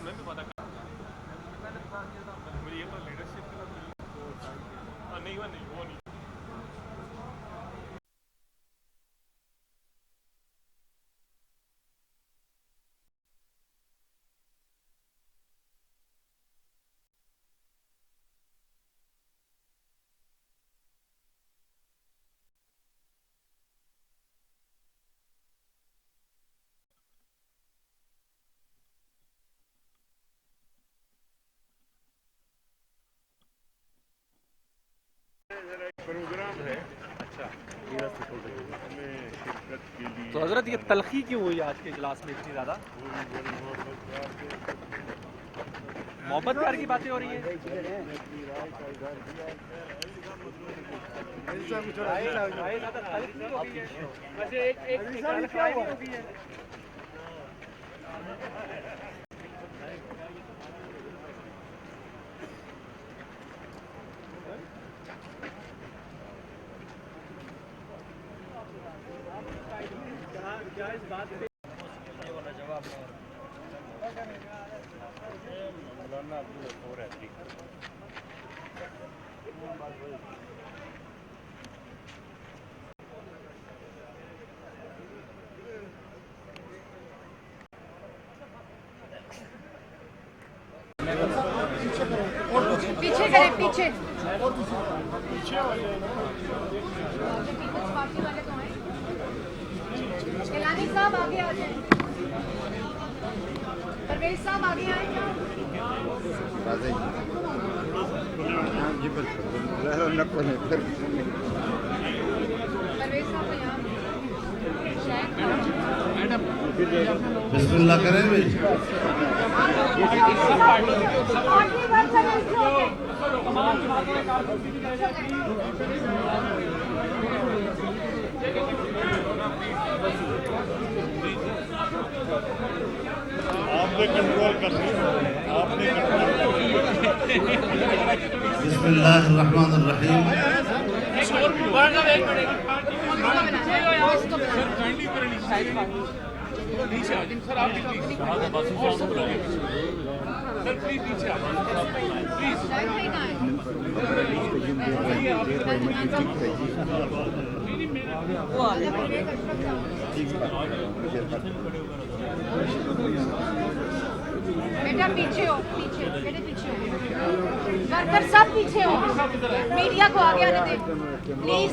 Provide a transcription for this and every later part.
مجھے یہ تو لیڈرشپ نہیں وہ نہیں. پروگرام ہے. اچھا تو حضرت یہ تلخی کیوں ہوئی آج کے اجلاس میں اتنی زیادہ؟ محبت پیار کی باتیں ہو رہی ہیں. پیچھے کریں پیچھے. کیلانی صاحب آگے آ جائیں. پرویز صاحب آگے آئیں. بسم اللہ کریں بھائی. آپ نے کنٹرول کرنا. بسم اللہ الرحمن الرحیم. بیٹا پیچھے ہو. پیچھے بیٹے پیچھے ہو. ورکر سب پیچھے ہو. میڈیا کو آگے آنے دیں پلیز.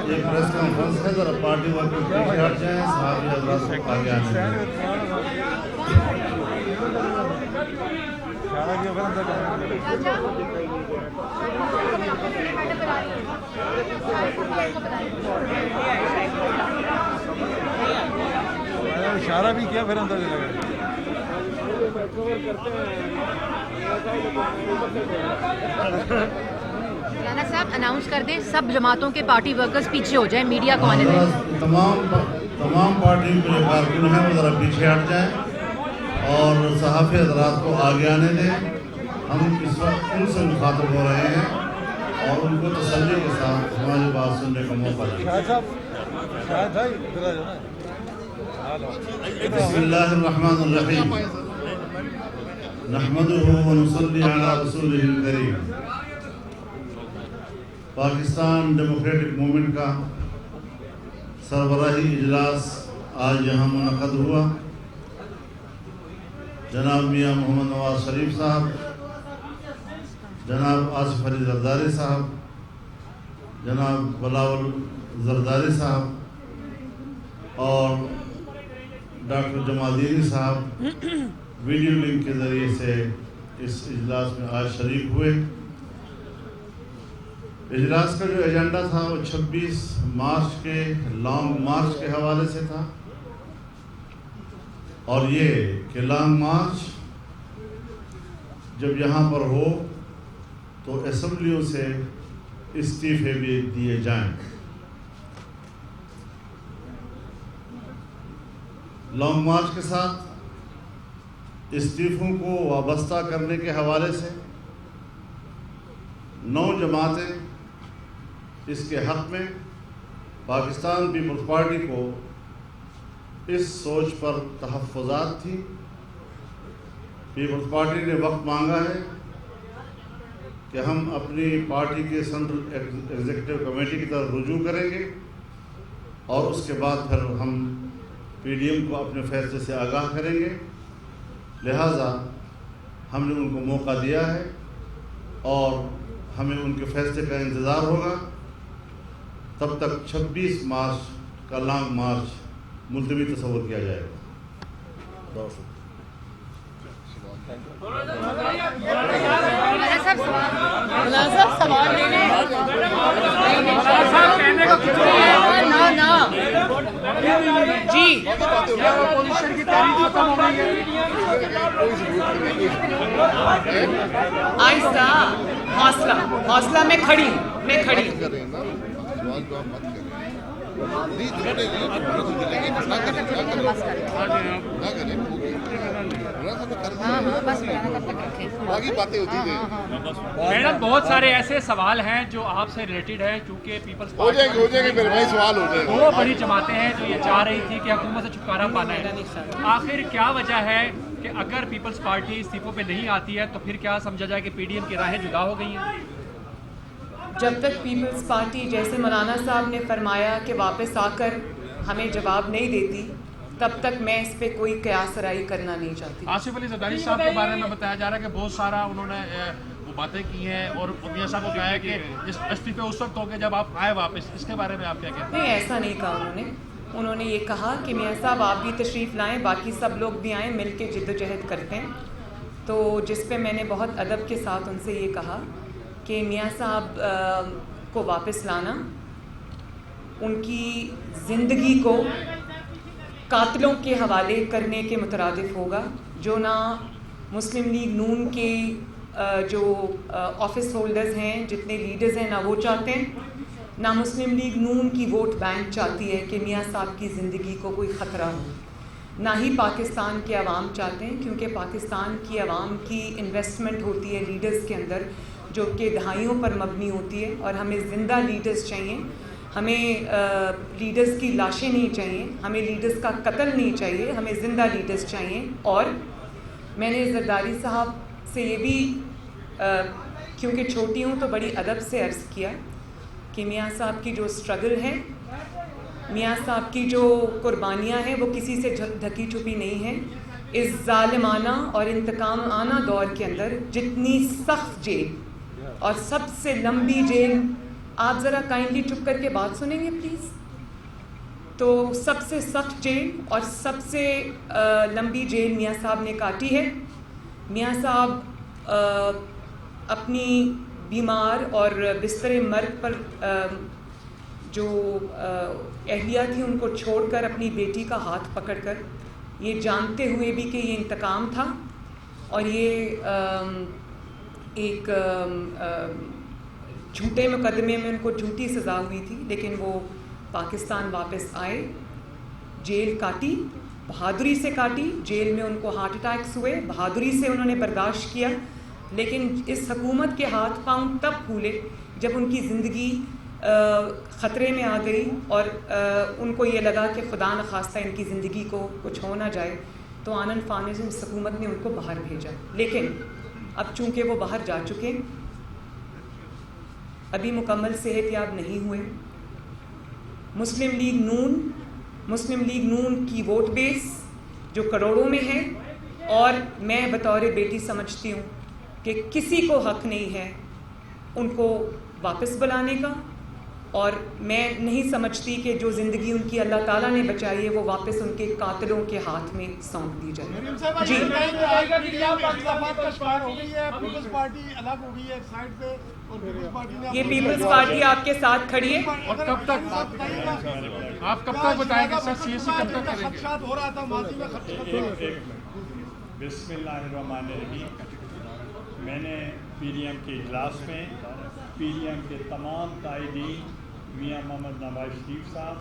یہ پریس کانفرنس ہے, ذرا پارٹی ورکر پیچھے ہٹ جائیں. صحافی حضرات کو آگے آنے دیں. اشارہ بھی کیا, پھر اندر چلا گیا. رانا صاحب اناؤنس کر دیں سب جماعتوں کے پارٹی ورکرز پیچھے ہو جائیں, میڈیا کو آنے دیں. تمام پارٹیوں کے جو کارکن ہیں وہ ذرا پیچھے ہٹ جائیں اور صحافی حضرات کو آگے آنے دیں. ہم اس وقت ان سے مخاطب ہو رہے ہیں اور ان کو تسلی کے ساتھ ہماری بات سننے کا موقع دیں. بسم اللہ الرحمن الرحیم. نحمده ونصلی علی رسولہ الکریم. پاکستان ڈیموکریٹک موومنٹ کا سربراہی اجلاس آج یہاں منعقد ہوا. جناب میاں محمد نواز شریف صاحب, جناب آصف علی زرداری صاحب, جناب بلاول زرداری صاحب اور ڈاکٹر جمالدینی صاحب ویڈیو لنک کے ذریعے سے اس اجلاس میں آج شریک ہوئے. اجلاس کا جو ایجنڈا تھا وہ 26 مارچ کے لانگ مارچ کے حوالے سے تھا, اور یہ کہ لانگ مارچ جب یہاں پر ہو تو اسمبلیوں سے استعفے بھی دیے جائیں. لانگ مارچ کے ساتھ استعفوں کو وابستہ کرنے کے حوالے سے 9 جماعتیں اس کے حق میں پاکستان پیپلز پارٹی کو اس سوچ پر تحفظات تھی. پیپلز پارٹی نے وقت مانگا ہے کہ ہم اپنی پارٹی کے سینٹرل ایگزیکٹو کمیٹی کی طرف رجوع کریں گے اور اس کے بعد پھر ہم پی ڈی ایم کو اپنے فیصلے سے آگاہ کریں گے. لہٰذا ہم نے ان کو موقع دیا ہے اور ہمیں ان کے فیصلے کا انتظار ہوگا. تب تک 26 مارچ کا لانگ مارچ ملتوی تصور کیا جائے گا. جی آہستہ حوصلہ میں کھڑی میڈم بہت سارے ایسے سوال ہیں جو آپ سے ریلیٹڈ ہیں چونکہ پیپلز ہو جائیں گے میرے بھائی سوال ہو جائے گا. دو بڑی جماعتیں ہیں جو یہ چاہ رہی تھی کہ حکومت سے چھٹکارا پانا ہے. آخر کیا وجہ ہے کہ اگر پیپلز پارٹی استعفوں پہ نہیں آتی ہے تو پھر کیا سمجھا جائے کہ پی ڈی ایم کی راہیں جدا ہو گئی ہیں؟ جب تک پیپلز پارٹی جیسے مولانا صاحب نے فرمایا کہ واپس آ کر ہمیں جواب نہیں دیتی تب تک میں اس پہ کوئی قیاس رائے کرنا نہیں چاہتی. آصف علی زرداری صاحب کے بارے میں بتایا جا رہا ہے کہ بہت سارا انہوں نے وہ باتیں کی ہیں اور میاں صاحب کو کہا ہے کہ استعفے اس وقت ہو گئے جب آپ آئے واپس. اس کے بارے میں آپ کیا کہتے ہیں؟ نہیں، ایسا نہیں کہا انہوں نے یہ کہا کہ میاں صاحب آپ بھی تشریف لائیں، باقی سب لوگ بھی آئیں، مل کے جد و جہد کرتے ہیں. تو جس پہ میں نے بہت ادب کے ساتھ ان سے یہ کہا کہ میاں صاحب کو واپس لانا ان کی زندگی کو قاتلوں کے حوالے کرنے کے مترادف ہوگا، جو نہ مسلم لیگ نون کے جو آفس ہولڈرز ہیں، جتنے لیڈرز ہیں، نہ وہ چاہتے ہیں، نہ مسلم لیگ نون کی ووٹ بینک چاہتی ہے کہ میاں صاحب کی زندگی کو کوئی خطرہ ہو، نہ ہی پاکستان کے عوام چاہتے ہیں، کیونکہ پاکستان کی عوام کی انویسٹمنٹ ہوتی ہے لیڈرز کے اندر جو کہ دہائیوں پر مبنی ہوتی ہے. اور ہمیں زندہ لیڈرز چاہیے، ہمیں لیڈرز کی لاشیں نہیں چاہیے، ہمیں لیڈرز کا قتل نہیں چاہیے، ہمیں زندہ لیڈرز چاہیے. اور میں نے زرداری صاحب سے یہ بھی کیونکہ چھوٹی ہوں تو بڑی ادب سے عرض کیا کہ میاں صاحب کی جو اسٹرگل ہے، میاں صاحب کی جو قربانیاں ہیں وہ کسی سے ڈھکی چھپی نہیں ہیں. اس ظالمانہ اور انتقامانہ دور کے اندر جتنی سخت جیل اور سب سے لمبی جیل، آپ ذرا کائنڈلی چپ کر کے بات سنیں گے پلیز، تو سب سے سخت جیل اور سب سے لمبی جیل میاں صاحب نے کاٹی ہے. میاں صاحب اپنی بیمار اور بستر مرگ پر جو اہلیہ تھی ان کو چھوڑ کر اپنی بیٹی کا ہاتھ پکڑ کر، یہ جانتے ہوئے بھی کہ یہ انتقام تھا اور یہ ایک جھوٹے مقدمے میں ان کو جھوٹی سزا ہوئی تھی، لیکن وہ پاکستان واپس آئے، جیل کاٹی، بہادری سے کاٹی. جیل میں ان کو ہارٹ اٹیکس ہوئے، بہادری سے انہوں نے برداشت کیا. لیکن اس حکومت کے ہاتھ پاؤں تب پھولے جب ان کی زندگی خطرے میں آ گئی اور ان کو یہ لگا کہ خدا نخواستہ ان کی زندگی کو کچھ ہو نہ جائے، تو آنن فانن اس حکومت نے ان کو باہر بھیجا. لیکن اب چونکہ وہ باہر جا چکے، ابھی مکمل صحت یاب نہیں ہوئے. مسلم لیگ نون کی ووٹ بیس جو کروڑوں میں ہے، اور میں بطور بیٹی سمجھتی ہوں کہ کسی کو حق نہیں ہے ان کو واپس بلانے کا، اور میں نہیں سمجھتی کہ جو زندگی ان کی اللہ تعالیٰ نے بچائی ہے وہ واپس ان کے قاتلوں کے ہاتھ میں سونپ دی جائے. جی یہ پیپلز پارٹی آپ کے ساتھ کھڑی ہے. اور کب تک آپ کب تک بتائیں گے سر سی ایس سی کب تک کریں گے؟ بسم اللہ الرحمن الرحیم. میں نے پی ڈی ایم کے اجلاس میں پی ڈی ایم کے تمام قائدین، میاں محمد نواز شریف صاحب،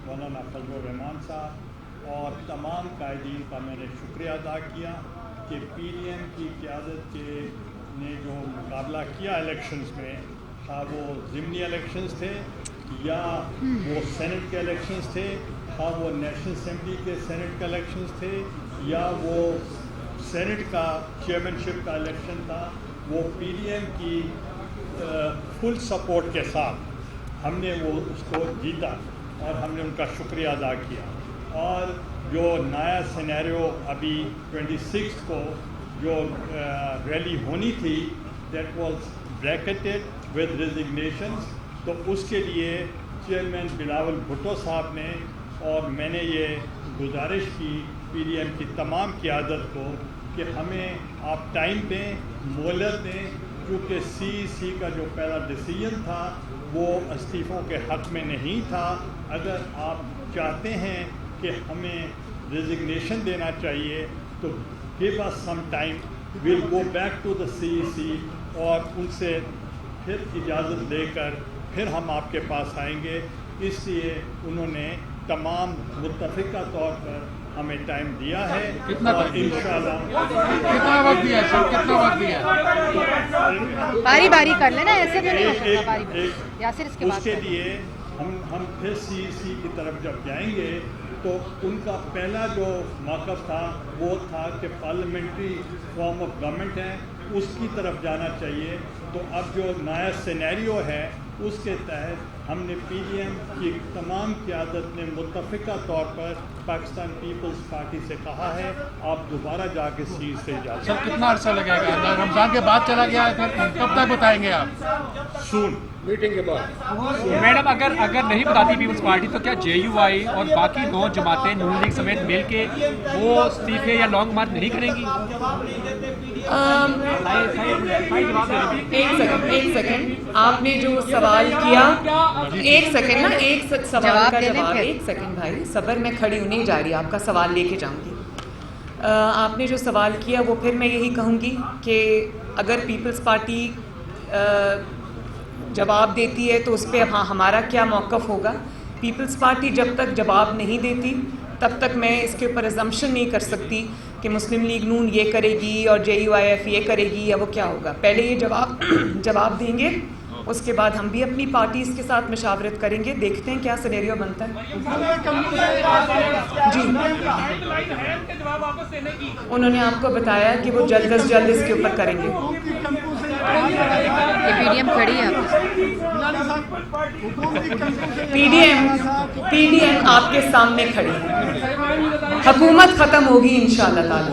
مولانا فضل الرحمان صاحب اور تمام قائدین کا میں نے شکریہ ادا کیا کہ پی ڈی ایم کی قیادت کے نے جو مقابلہ کیا الیکشنز میں، خواہ وہ ضمنی الیکشنز تھے یا وہ سینٹ کے الیکشنز تھے, ہاں وہ نیشنل اسمبلی کے سینٹ کے الیکشنز تھے, یا وہ سینٹ کا چیئرمین شپ کا الیکشن تھا, وہ پی ڈی ایم کی فل سپورٹ کے ساتھ ہم نے وہ اس کو جیتا اور ہم نے ان کا شکریہ ادا کیا. اور جو نیا سینیریو ابھی 26 کو جو ریلی ہونی تھی, دیٹ واز بریکٹڈ ود ریزگنیشنز, تو اس کے لیے چیئرمین بلاول بھٹو صاحب نے اور میں نے یہ گزارش کی پی ڈی ایم کی تمام قیادت کو کہ ہمیں آپ ٹائم دیں, مہلت دیں, کیونکہ سی کا جو پہلا ڈیسیژن تھا وہ استعفوں کے حق میں نہیں تھا. اگر آپ چاہتے ہیں کہ ہمیں ریزگنیشن دینا چاہیے تو give us some time, we'll go back to the sea اور ان سے پھر اجازت لے کر پھر ہم آپ کے پاس آئیں گے. اس لیے انہوں نے تمام متفقہ طور پر ہمیں ٹائم دیا ہے اور انشاءاللہ کتنا وقت دیا سر, کتنا وقت دیا؟ باری باری کر لینا, ایسے تو نہیں ہو سکتا باری باری. یاسر اس کے لیے ہم پھر سی کی طرف جب جائیں گے تو ان کا پہلا جو موقف تھا وہ تھا کہ پارلیمنٹری فارم آف گورنمنٹ ہے اس کی طرف جانا چاہیے. تو اب جو نیا سینیریو ہے اس کے تحت ہم نے پی ڈی ایم کی تمام قیادت نے متفقہ طور پر پاکستان پیپلز پارٹی سے کہا ہے آپ دوبارہ جا کے سی سے اجازت. سر کتنا عرصہ لگے گا؟ رمضان کے بعد چلا گیا ہے, پھر کب تک بتائیں گے آپ؟ سون میٹنگ کے بعد. میڈم اگر نہیں بتاتی پیپلز پارٹی تو کیا جے یو آئی اور باقی 9 جماعتیں نون لیگ سمیت مل کے وہ استعفے یا لانگ مارچ نہیں کریں گی؟ ایک سیکنڈ, آپ نے جو سوال کیا, ایک سیکنڈ نا, ایک سوال کا جواب, ایک سیکنڈ بھائی صبر, میں کھڑی ہوں نہیں جا رہی, آپ کا سوال لے کے جاؤں گی. آپ نے جو سوال کیا وہ پھر میں یہی کہوں گی کہ اگر پیپلز پارٹی جواب دیتی ہے تو اس پہ ہاں ہمارا کیا موقف ہوگا. پیپلز پارٹی جب تک جواب نہیں دیتی تب تک میں اس کے اوپر ازمپشن نہیں کر سکتی کہ مسلم لیگ نون یہ کرے گی اور جے یو آئی ایف یہ کرے گی یا وہ کیا ہوگا. پہلے یہ جواب دیں گے, اس کے بعد ہم بھی اپنی پارٹیز کے ساتھ مشاورت کریں گے, دیکھتے ہیں کیا سینیریو بنتا ہے. جی انہوں نے آپ کو بتایا کہ وہ جلد از جلد اس کے اوپر کریں گے. پی ڈی ایم کھڑی ہے, پی ڈی ایم آپ کے سامنے کھڑی ہے, حکومت ختم ہوگی انشاءاللہ تعالی.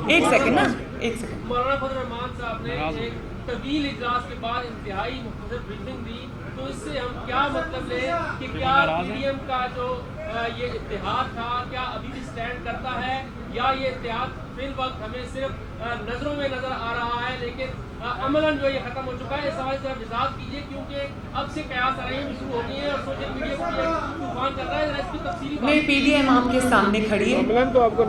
ایک سیکنڈ نا, ایک سیکنڈ. مولانا فضل الرحمان صاحب نے ایک طویل اجلاس کے بعد انتہائی مختصر بریفنگ دی, تو اس سے ہم کیا مطلب لیں کہ کیا پی ڈی ایم کا جو یہ اتحاد تھا کیا ابھی بھی سٹینڈ کرتا ہے, یا یہ اتحاد فی الوقت ہمیں صرف نظروں میں نظر آ رہا ہے لیکن عملاً جو یہ ختم ہو چکا ہے. اس سوال سے آپ وضاحت کیجیے کیونکہ اب سے قیاس آرائیاں بھی شروع ہو گئی ہیں اور سوشل میڈیا پر طوفان چل رہا ہے. اس کی تفصیلی نہیں, پی ڈی ایم آپ کے سامنے کھڑی ہے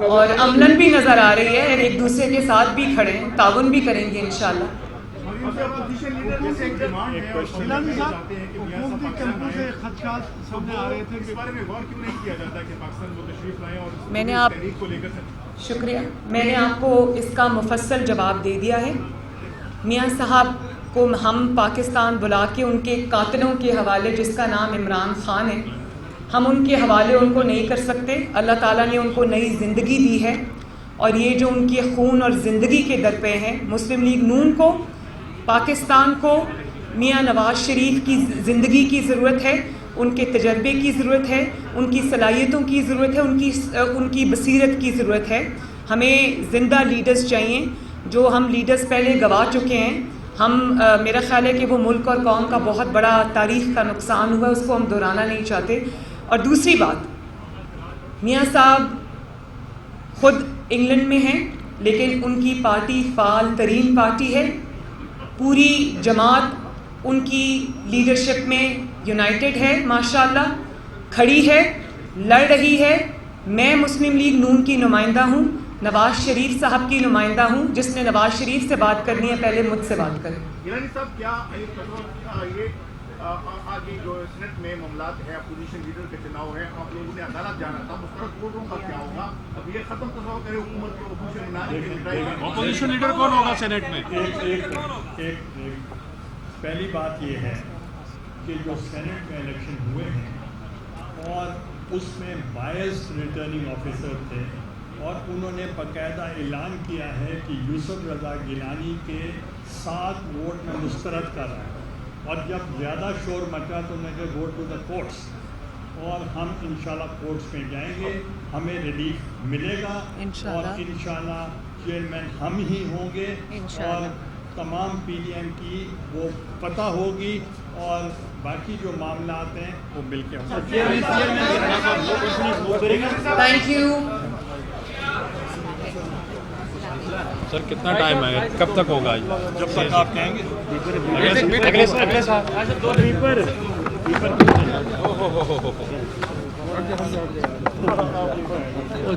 اور عملاً بھی نظر آ رہی ہے, ایک دوسرے کے ساتھ بھی کھڑے ہیں, تعاون بھی کریں گے انشاءاللہ. میں نے آپ شکریہ, میں نے آپ کو اس کا مفصل جواب دے دیا ہے. میاں صاحب کو ہم پاکستان بلا کے ان کے قاتلوں کے حوالے, جس کا نام عمران خان ہے, ہم ان کے حوالے ان کو نہیں کر سکتے. اللہ تعالیٰ نے ان کو نئی زندگی دی ہے اور یہ جو ان کے خون اور زندگی کے در پہ ہیں, مسلم لیگ نون کو, پاکستان کو میاں نواز شریف کی زندگی کی ضرورت ہے, ان کے تجربے کی ضرورت ہے, ان کی صلاحیتوں کی ضرورت ہے, ان کی بصیرت کی ضرورت ہے. ہمیں زندہ لیڈرز چاہیے, جو ہم لیڈرز پہلے گوا چکے ہیں. میرا خیال ہے کہ وہ ملک اور قوم کا بہت بڑا تاریخ کا نقصان ہوا, اس کو ہم دہرانا نہیں چاہتے. اور دوسری بات, میاں صاحب خود انگلینڈ میں ہیں لیکن ان کی پارٹی فعال ترین پارٹی ہے, پوری جماعت ان کی لیڈرشپ میں یونائٹڈ ہے, ماشاءاللہ کھڑی ہے, لڑ رہی ہے. میں مسلم لیگ نون کی نمائندہ ہوں, نواز شریف صاحب کی نمائندہ ہوں. جس نے نواز شریف سے بات کرنی ہے پہلے مجھ سے بات کریں. گیلانی صاحب, کیا یہ آگے جو سینٹ میں معاملات ہے, اپوزیشن لیڈر کے چناؤ ہے, آپ لوگوں نے عدالت جانا تھا, مسترد ووٹوں کا کیا ہوگا؟ اب یہ ختم تصور کرے حکومت کو, اپوزیشن لیڈر کون ہوگا سینٹ میں؟ پہلی بات یہ ہے کہ جو سینٹ میں الیکشن ہوئے ہیں اور اس میں 22 ریٹرننگ آفیسر تھے اور انہوں نے باقاعدہ اعلان کیا ہے کہ یوسف رضا گیلانی کے 7 ووٹ میں مسترد کر رہا ہے، اور جب زیادہ شور مچا تو انہوں نے گو ٹو دا کورٹس، اور ہم انشاءاللہ کورٹس میں جائیں گے، ہمیں ریلیف ملے گا اور انشاءاللہ چیئرمین ہم ہی ہوں گے اور تمام پی ڈی ایم کی وہ فتح ہوگی اور باقی جو معاملات ہیں وہ مل کے ہوں گے۔ Thank you. سر کتنا ٹائم ہے، کب تک ہوگا؟ جب تک آپ کہیں گے۔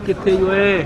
کتنے ہوئے